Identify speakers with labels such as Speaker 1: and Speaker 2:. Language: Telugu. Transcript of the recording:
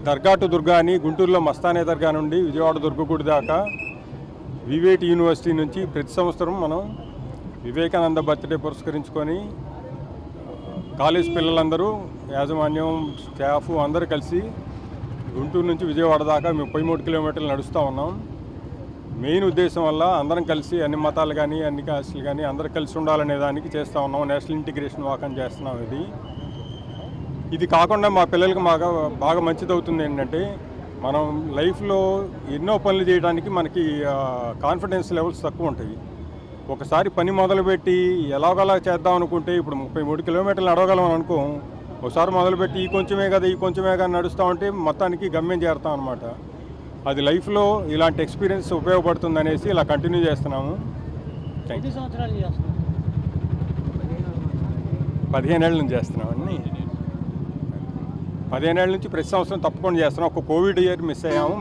Speaker 1: దర్గా టు దుర్గా అని గుంటూరులో మస్తానే దర్గా నుండి విజయవాడ దుర్గగుడి దాకా వివేటి యూనివర్సిటీ నుంచి ప్రతి సంవత్సరం మనం వివేకానంద బర్త్డే పురస్కరించుకొని కాలేజ్ పిల్లలందరూ యాజమాన్యం స్టాఫ్ అందరూ కలిసి గుంటూరు నుంచి విజయవాడ దాకా మేము 33 కిలోమీటర్లు నడుస్తూ ఉన్నాం. మెయిన్ ఉద్దేశం వల్ల అందరం కలిసి అన్ని మతాలు కానీ అన్ని కాస్టులు కానీ అందరూ కలిసి ఉండాలనే దానికి చేస్తూ ఉన్నాం. నేషనల్ ఇంటిగ్రేషన్ వాక్ అని చేస్తున్నాం. ఇది కాకుండా మా పిల్లలకి బాగా మంచిదవుతుంది ఏంటంటే మనం లైఫ్లో ఎన్నో పనులు చేయడానికి మనకి కాన్ఫిడెన్స్ లెవెల్స్ తక్కువ ఉంటాయి. ఒకసారి పని మొదలుపెట్టి ఎలాగోలా చేద్దాం అనుకుంటే ఇప్పుడు 33 కిలోమీటర్లు నడవగలం అనుకో. ఒకసారి మొదలుపెట్టి ఈ కొంచెమే కదా నడుస్తూ ఉంటే మొత్తానికి గమ్యం చేరుతాం అనమాట. అది లైఫ్లో ఇలాంటి ఎక్స్పీరియన్స్ ఉపయోగపడుతుంది అనేసి ఇలా కంటిన్యూ చేస్తున్నాము. 15 ఏళ్ళ నుంచి చేస్తున్నాం అన్నీ. 15 ఏళ్ళ నుంచి ప్రతి సంవత్సరం తప్పకుండా చేస్తున్నాం. ఒక కోవిడ్ ఇయర్ మిస్ అయ్యాము.